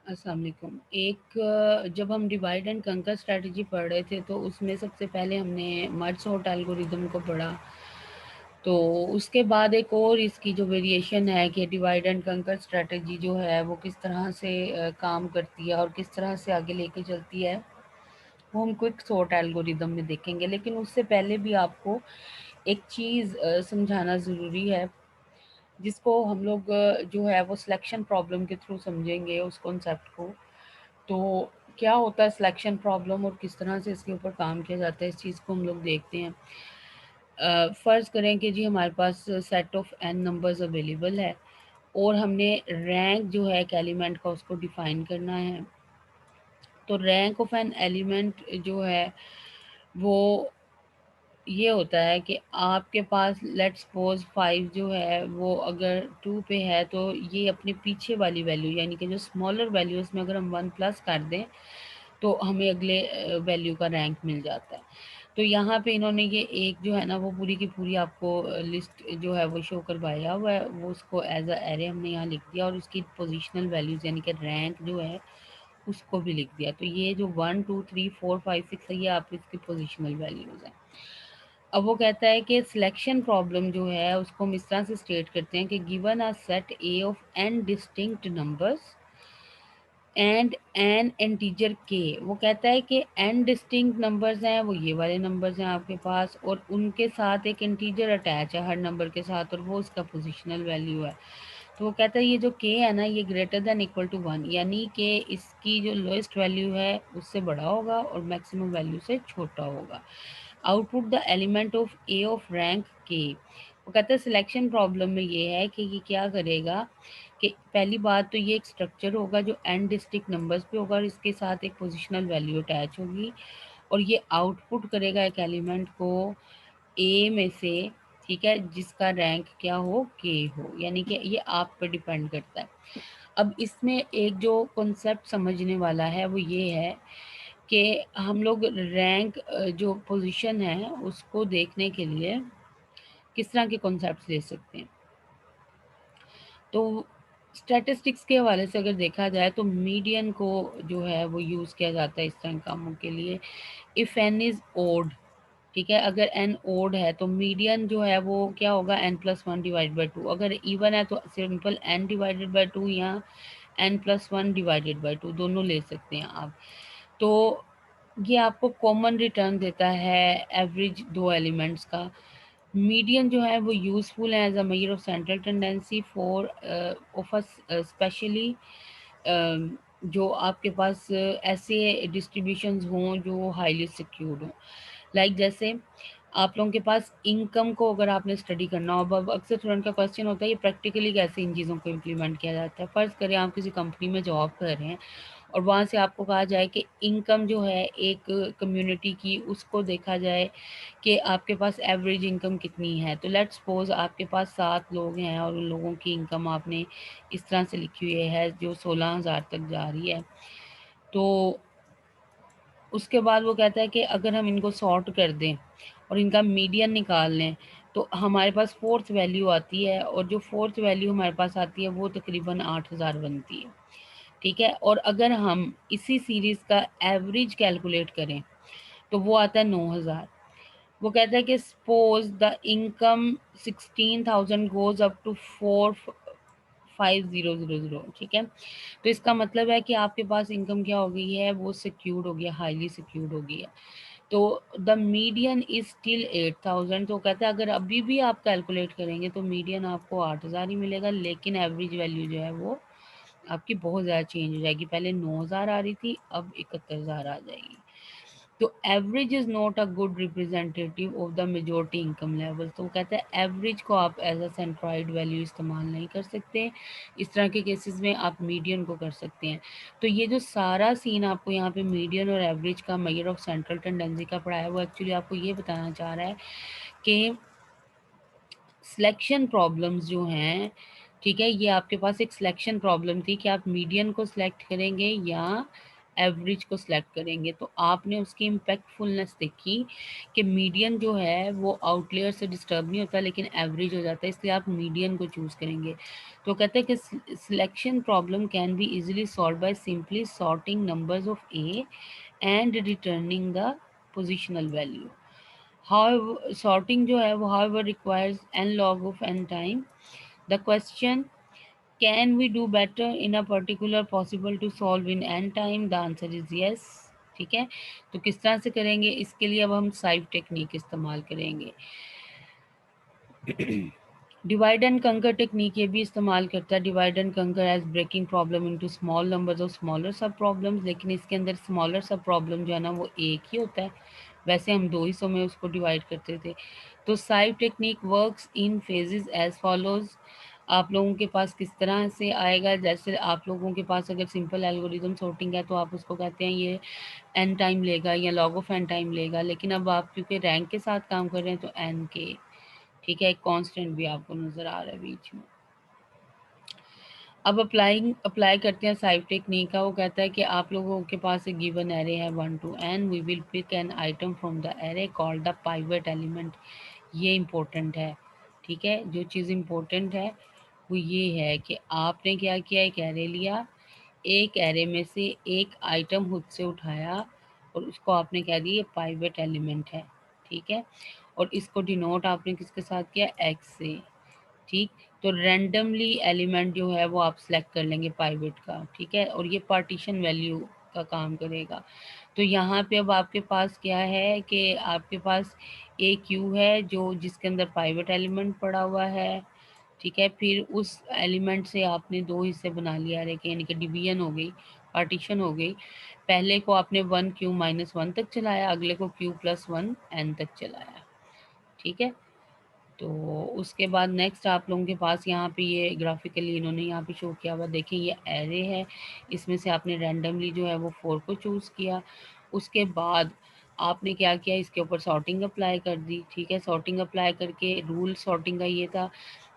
अस्सलाम वालेकुम। जब हम डिवाइड एंड कंकर स्ट्रैटेजी पढ़ रहे थे तो उसमें सबसे पहले हमने मर्ज सॉर्ट एल्गोरिदम को पढ़ा। तो उसके बाद एक और इसकी जो वेरिएशन है कि डिवाइड एंड कंकर स्ट्रैटेजी जो है वो किस तरह से काम करती है और किस तरह से आगे लेके चलती है, वो हम क्विक सॉर्ट एल्गोरिदम में देखेंगे। लेकिन उससे पहले भी आपको एक चीज़ समझाना ज़रूरी है, जिसको हम लोग जो है वो सिलेक्शन प्रॉब्लम के थ्रू समझेंगे उस कॉन्सेप्ट को। तो क्या होता है सिलेक्शन प्रॉब्लम और किस तरह से इसके ऊपर काम किया जाता है, इस चीज़ को हम लोग देखते हैं। फ़र्ज़ करें कि जी हमारे पास set of n numbers available है और हमने रैंक जो है एक एलिमेंट का उसको डिफ़ाइन करना है। तो रैंक ऑफ एन एलिमेंट जो है वो ये होता है कि आपके पास लेट्स सपोज 5 जो है वो अगर 2 पे है, तो ये अपने पीछे वाली वैल्यू यानी कि जो स्मॉलर वैल्यू है उसमें अगर हम 1 प्लस कर दें तो हमें अगले वैल्यू का रैंक मिल जाता है। तो यहाँ पे इन्होंने ये एक जो है ना वो पूरी की पूरी आपको लिस्ट जो है वो शो करवाया हुआ है, वो उसको एज अ एरे हमने यहाँ लिख दिया और उसकी पोजिशनल वैल्यूज़ यानी कि रैंक जो है उसको भी लिख दिया। तो ये जो 1 2 3 4 5 6 है ये आप इसकी पोजिशनल वैल्यूज़ हैं। अब वो कहता है कि सिलेक्शन प्रॉब्लम जो है उसको हम इस तरह से स्टेट करते हैं कि given a set A of n distinct numbers and n integer के। वो कहता है कि एन डिस्टिंक्ट नंबर्स हैं, वो ये वाले नंबर्स हैं आपके पास, और उनके साथ एक इंटीजर अटैच है हर नंबर के साथ और वो उसका पोजिशनल वैल्यू है। तो वो कहता है ये जो के है ना ये ग्रेटर देन इक्वल टू 1, यानी कि इसकी जो लोएस्ट वैल्यू है उससे बड़ा होगा और मैक्सिमम वैल्यू से छोटा होगा। Output the element of A of rank के। वो कहता है सिलेक्शन प्रॉब्लम में ये है कि ये क्या करेगा कि पहली बात तो ये एक स्ट्रक्चर होगा जो एन डिस्टिक नंबर्स पे होगा और इसके साथ एक पोजिशनल वैल्यू अटैच होगी और ये आउटपुट करेगा एक एलिमेंट को ए में से, ठीक है, जिसका रैंक क्या हो, के हो, यानी कि ये आप पर डिपेंड करता है। अब इसमें एक जो कॉन्सेप्ट समझने वाला है वो ये है कि हम लोग रैंक जो पोजीशन है उसको देखने के लिए किस तरह के कॉन्सेप्ट्स ले सकते हैं। तो स्टैटिस्टिक्स के हवाले से अगर देखा जाए तो मीडियन को जो है वो यूज़ किया जाता है इस तरह के कामों के लिए। इफ़ एन इज़ ओड, ठीक है, अगर एन ओड है तो मीडियन जो है वो क्या होगा, n plus one divide by two. अगर इवन है तो simple n divided by two या n plus one divided by two, दोनों ले सकते हैं आप। तो ये आपको कॉमन रिटर्न देता है एवरेज दो एलिमेंट्स का। मीडियन जो है वो यूज़फुल है as a measure of central tendency for of specially जो आपके पास ऐसे डिस्ट्रीब्यूशंस हों जो हाईली सिक्योर्ड हों। लाइक जैसे आप लोगों के पास इनकम को अगर आपने स्टडी करना हो, अब अक्सर स्टूडेंट का क्वेश्चन होता है ये प्रैक्टिकली कैसे इन चीज़ों को इम्प्लीमेंट किया जाता है। फ़र्ज़ करें आप किसी कंपनी में जॉब कर रहे हैं और वहाँ से आपको कहा जाए कि इनकम जो है एक कम्युनिटी की उसको देखा जाए कि आपके पास एवरेज इनकम कितनी है। तो लेट्स सपोज़ आपके पास 7 लोग हैं और उन लोगों की इनकम आपने इस तरह से लिखी हुई है जो 16,000 तक जा रही है। तो उसके बाद वो कहता है कि अगर हम इनको सॉर्ट कर दें और इनका मीडियन निकाल लें तो हमारे पास फोर्थ वैल्यू आती है और जो फोर्थ वैल्यू हमारे पास आती है वो तकरीबन 8,000 बनती है, ठीक है। और अगर हम इसी सीरीज़ का एवरेज कैलकुलेट करें तो वो आता है 9,000। वो कहता है कि suppose the income 16,000 goes up to 45000, ठीक है। तो इसका मतलब है कि आपके पास इनकम क्या हो गई है, वो सिक्योर्ड हो गया, हाईली सिक्योर्ड हो गई है। तो द मीडियन इज स्टिल 8,000। तो कहता है अगर अभी भी आप कैलकुलेट करेंगे तो मीडियन आपको 8,000 ही मिलेगा, लेकिन एवरेज वैल्यू जो है वो आपकी बहुत ज़्यादा चेंज हो जाएगी। पहले 9,000 आ रही थी, अब 71,000 आ जाएगी। तो average is not a good representative of the majority income level. तो वो कहता है एवरेज को आप एज अ सेंट्रॉइड वैल्यू इस्तेमाल नहीं कर सकते। इस तरह के केसेस में आप मीडियन को कर सकते हैं। तो ये जो सारा सीन आपको यहाँ पे मीडियन और एवरेज का मेजर ऑफ सेंट्रल टेंडेंसी का पढ़ाया है वो एक्चुअली आपको ये बताना चाह रहा है कि सिलेक्शन प्रॉब्लम्स जो हैं, ठीक है, ये आपके पास एक सिलेक्शन प्रॉब्लम थी कि आप मीडियन को सिलेक्ट करेंगे या एवरेज को सिलेक्ट करेंगे। तो आपने उसकी इम्पैक्टफुलनेस देखी कि मीडियन जो है वो आउटलेयर से डिस्टर्ब नहीं होता लेकिन एवरेज हो जाता है, इसलिए आप मीडियन को चूज़ करेंगे। तो कहते हैं कि selection problem can be easily solve by simply sorting numbers of A and returning the positional value. How sorting जो है वो however requires n log of n time. The question, can we do better in a particular possible to solve in n time? The answer is yes। ठीक है, तो किस तरह से करेंगे, इसके लिए अब हम साइव टेक्निक इस्तेमाल करेंगे। डिवाइड एंड कंकर टेक्निक ये भी इस्तेमाल करता है। Divide and conquer as breaking problem into small numbers और स्मॉलर सब प्रॉब्लम्स, लेकिन इसके अंदर स्मॉलर सब प्रॉब्लम जो है ना वो एक ही होता है। वैसे हम दो हिस्सों में उसको डिवाइड करते थे। तो sieve technique works in phases as follows. आप लोगों के पास किस तरह से आएगा, जैसे आप लोगों के पास अगर सिंपल एल्गोरिदम सॉर्टिंग है तो आप उसको कहते हैं ये एन टाइम लेगा या लॉग ऑफ एन टाइम लेगा, लेकिन अब आप क्योंकि रैंक के साथ काम कर रहे हैं तो एन के, ठीक है, एक कांस्टेंट भी आपको नज़र आ रहा है बीच में। अब अप्लाई करते हैं साइव टेक्निक का। वो कहता है कि आप लोगों के पास एक गिवन एरे है 1 to n, we will pick an item from the array called the pivot element. ये इम्पोर्टेंट है, ठीक है, जो चीज़ इम्पोर्टेंट है वो ये है कि आपने क्या किया, एक एरे लिया, एक एरे में से एक आइटम खुद से उठाया और उसको आपने कह दिया ये पाइवट एलिमेंट है, ठीक है, और इसको डिनोट आपने किसके साथ किया, एक्स से। ठीक, तो रैंडमली एलिमेंट जो है वो आप सेलेक्ट कर लेंगे पाइवट का, ठीक है, और ये पार्टीशन वैल्यू का काम करेगा। तो यहाँ पे अब आपके पास क्या है कि आपके पास ए क्यू है जो जिसके अंदर पाइवट एलिमेंट पड़ा हुआ है, ठीक है, फिर उस एलिमेंट से आपने दो हिस्से बना लिया रे के, यानी कि डिवीजन हो गई, पार्टीशन हो गई। पहले को आपने 1q-1 तक चलाया, अगले को q+1n तक चलाया, ठीक है। तो उसके बाद नेक्स्ट आप लोगों के पास यहाँ पे ये ग्राफिकली इन्होंने यहाँ पे शो किया हुआ, देखिए ये एरे है, इसमें से आपने रैंडमली जो है वो 4 को चूज़ किया। उसके बाद आपने क्या किया, इसके ऊपर सॉर्टिंग अप्लाई कर दी, ठीक है। सॉर्टिंग अप्लाई करके रूल सॉर्टिंग का ये था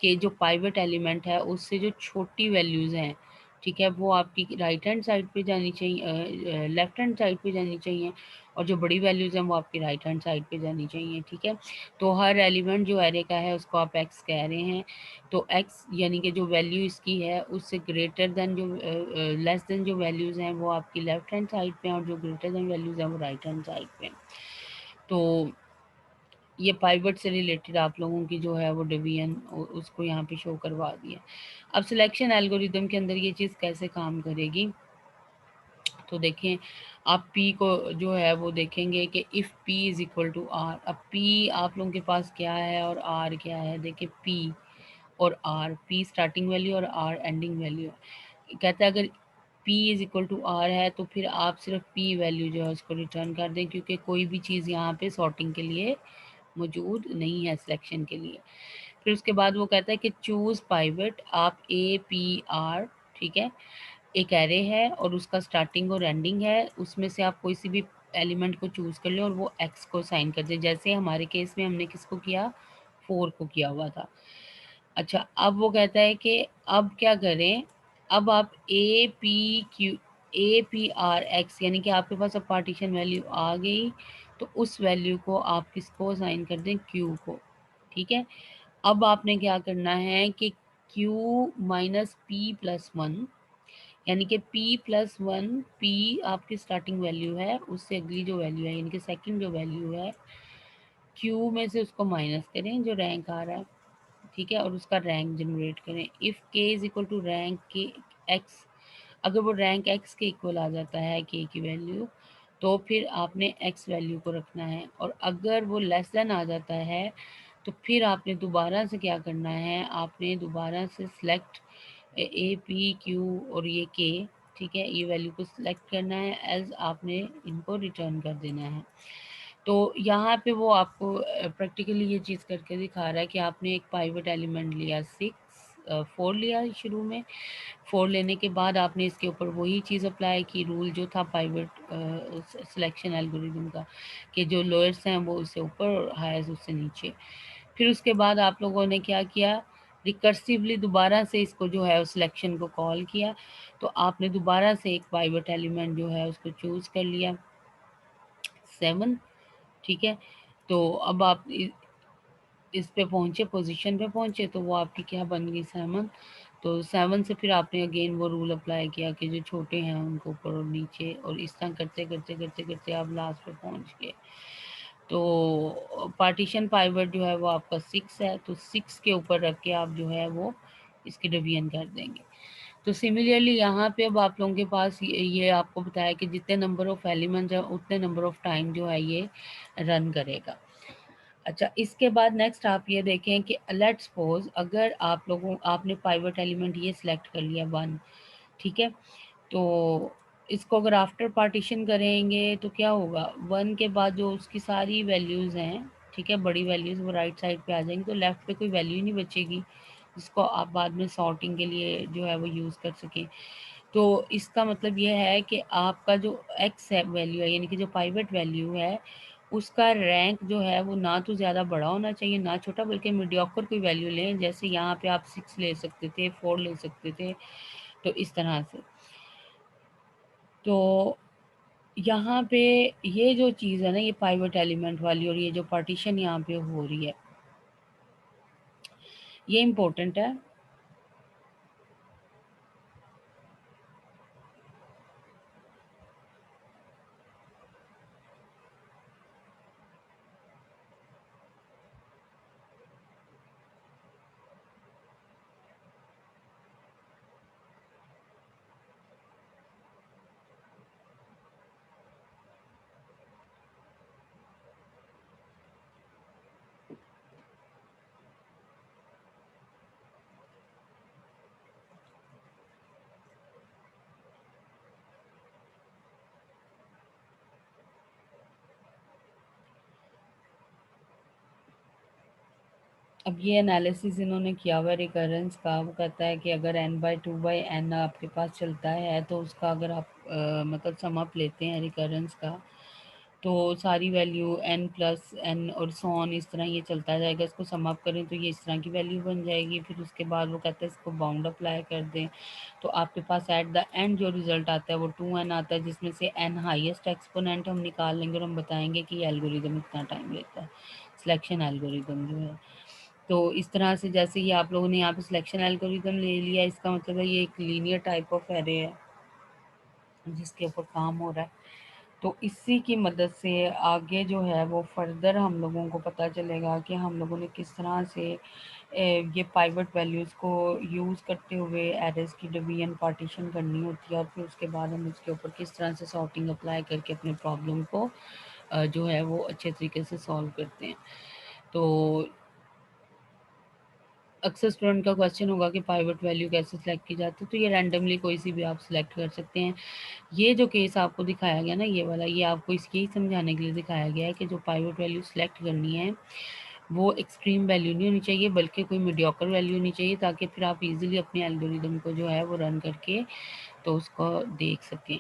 कि जो पाइवट एलिमेंट है उससे जो छोटी वैल्यूज़ हैं, ठीक है, वो आपकी राइट हैंड साइड पे जानी चाहिए, लेफ्ट हैंड साइड पे जानी चाहिए, और जो बड़ी वैल्यूज़ हैं वो आपकी राइट हैंड साइड पे जानी चाहिए, ठीक है। तो हर एलिमेंट जो एरे का है उसको आप एक्स कह रहे हैं, तो एक्स यानी कि जो वैल्यू इसकी है उससे ग्रेटर देन जो लेस देन जो वैल्यूज़ हैं वो आपकी लेफ्ट हैंड साइड पे हैं, और जो ग्रेटर देन वैल्यूज़ हैं वो राइट हैंड साइड पे हैं। तो ये पाइवट से रिलेटेड आप लोगों की जो है वो डिवीजन उसको यहाँ पे शो करवा दिया। अब सिलेक्शन एल्गोरिदम के अंदर ये चीज़ कैसे काम करेगी, तो देखें, आप P को जो है वो देखेंगे कि if P is equal to R। अब P आप लोगों के पास क्या है और R क्या है, देखिए P और R, P स्टार्टिंग वैल्यू और R एंडिंग वैल्यू है। कहता है अगर P is equal to R है तो फिर आप सिर्फ P वैल्यू जो है उसको रिटर्न कर दें, क्योंकि कोई भी चीज़ यहाँ पे सॉर्टिंग के लिए मौजूद नहीं है, सिलेक्शन के लिए। फिर उसके बाद वो कहता है कि चूज़ पाइवट, आप APR, ठीक है, एक एरे है और उसका स्टार्टिंग और एंडिंग है, उसमें से आप कोई सी भी एलिमेंट को चूज़ कर लें और वो एक्स को साइन कर दें, जैसे हमारे केस में हमने किसको किया, 4 को किया हुआ था। अच्छा, अब वो कहता है कि अब क्या करें, अब आप APR x, यानी कि आपके पास अब पार्टीशन वैल्यू आ गई, तो उस वैल्यू को आप किसको साइन कर दें, Q को, ठीक है। अब आपने क्या करना है कि Q-P+1, यानी कि P+1, P आपकी स्टार्टिंग वैल्यू है, उससे अगली जो वैल्यू है यानी कि सेकंड जो वैल्यू है, Q में से उसको माइनस करें जो रैंक आ रहा है, ठीक है, और उसका रैंक जनरेट करें। If K is equal to rank के एक्स, अगर वो रैंक एक्स के इक्वल आ जाता है K की वैल्यू, तो फिर आपने एक्स वैल्यू को रखना है, और अगर वो लेस देन आ जाता है तो फिर आपने दोबारा से क्या करना है, आपने दोबारा से सिलेक्ट APQ और ये K, ठीक है, ये वैल्यू को सिलेक्ट करना है एज आपने इनको रिटर्न कर देना है। तो यहाँ पे वो आपको प्रैक्टिकली ये चीज़ करके दिखा रहा है कि आपने एक पाइवट एलिमेंट लिया 4 लिया शुरू में, 4 लेने के बाद आपने इसके ऊपर वही चीज़ अप्लाई की, रूल जो था पाइवट सिलेक्शन एल्गोरिदम का, कि जो लोअर्स हैं वो उससे ऊपर और हायर्स उससे नीचे। फिर उसके बाद आप लोगों ने क्या किया, रिकर्सिवली दोबारा से इसको जो है उस सिलेक्शन को कॉल किया। तो आपने दोबारा से एक पाइवट एलिमेंट जो है उसको चूज़ कर लिया 7, ठीक है? तो अब आप इस पे पहुँचे, पोज़ीशन पे पहुँचे, तो वो आपकी क्या बन गई 7। तो 7 से फिर आपने अगेन वो रूल अप्लाई किया कि जो छोटे हैं उनको ऊपर और नीचे, और इस तरह करते आप लास्ट पे पहुँच गए। तो पार्टीशन पाइवट जो है वो आपका 6 है, तो 6 के ऊपर रख के आप जो है वो इसकी डिवीज़न कर देंगे। तो सिमिलरली यहाँ पे अब आप लोगों के पास ये आपको बताया कि जितने नंबर ऑफ़ एलिमेंट्स हैं उतने नंबर ऑफ़ टाइम जो है ये रन करेगा। अच्छा, इसके बाद नेक्स्ट आप ये देखें कि लेट्स सपोज़ अगर आपने पाइवट एलिमेंट ये सिलेक्ट कर लिया 1, ठीक है? तो इसको अगर आफ्टर पार्टीशन करेंगे तो क्या होगा, 1 के बाद जो उसकी सारी वैल्यूज़ हैं, ठीक है? बड़ी वैल्यूज़ वो राइट साइड पे आ जाएँगी, तो लेफ़्ट पे कोई वैल्यू ही नहीं बचेगी, जिसको आप बाद में सॉर्टिंग के लिए जो है वो यूज़ कर सकें। तो इसका मतलब ये है कि आपका जो एक्स है वैल्यू है, यानी कि जो पाइवट वैल्यू है, उसका रैंक जो है वो ना तो ज़्यादा बड़ा होना चाहिए, ना छोटा, बल्कि मीडियोकर कोई वैल्यू लें। जैसे यहाँ पे आप 6 ले सकते थे, 4 ले सकते थे, तो इस तरह से। तो यहाँ पे ये जो चीज़ है ना, ये पाइवट एलिमेंट वाली और ये जो पार्टीशन यहाँ पे हो रही है, ये इम्पोर्टेंट है। अब ये एनालिसिस इन्होंने किया हुआ है रिकरेंस का। वो कहता है कि अगर n/2/n आपके पास चलता है, तो उसका अगर आप मतलब सम अप लेते हैं रिकरेंस का, तो सारी वैल्यू n+n और सो ऑन इस तरह ये चलता जाएगा। इसको सम अप करें तो ये इस तरह की वैल्यू बन जाएगी। फिर उसके बाद वो कहता है इसको बाउंड अप्लाई कर दें, तो आपके पास एट द एंड जो रिज़ल्ट आता है वो 2n आता है, जिसमें से n हाईएस्ट एक्सपोनेंट हम निकाल लेंगे और हम बताएँगे कि ये एल्गोरिदम इतना टाइम लेता है, सिलेक्शन एल्गोरिदम जो है। तो इस तरह से जैसे ये आप लोगों ने यहाँ पे सिलेक्शन एल्गोरिदम ले लिया, इसका मतलब है ये एक लीनियर टाइप ऑफ एरे है जिसके ऊपर काम हो रहा है। तो इसी की मदद से आगे जो है वो फर्दर हम लोगों को पता चलेगा कि हम लोगों ने किस तरह से ये पाइवट वैल्यूज़ को यूज़ करते हुए एरेज़ की डिवीज़न पार्टीशन करनी होती है, और फिर उसके बाद हम उसके ऊपर किस तरह से सॉर्टिंग अप्लाई करके अपने प्रॉब्लम को जो है वो अच्छे तरीके से सॉल्व करते हैं। तो अक्सर स्टूडेंट का क्वेश्चन होगा कि पाइवट वैल्यू कैसे सिलेक्ट की जाती है, तो ये रैंडमली कोई सी भी आप सिलेक्ट कर सकते हैं। ये जो केस आपको दिखाया गया ना, ये वाला, ये आपको इसके ही समझाने के लिए दिखाया गया है कि जो पाइवट वैल्यू सिलेक्ट करनी है वो एक्सट्रीम वैल्यू नहीं होनी चाहिए, बल्कि कोई मीडियोकर वैल्यू होनी चाहिए, ताकि फिर आप इजीली अपने एल्गोरिदम को जो है वो रन करके तो उसको देख सकें।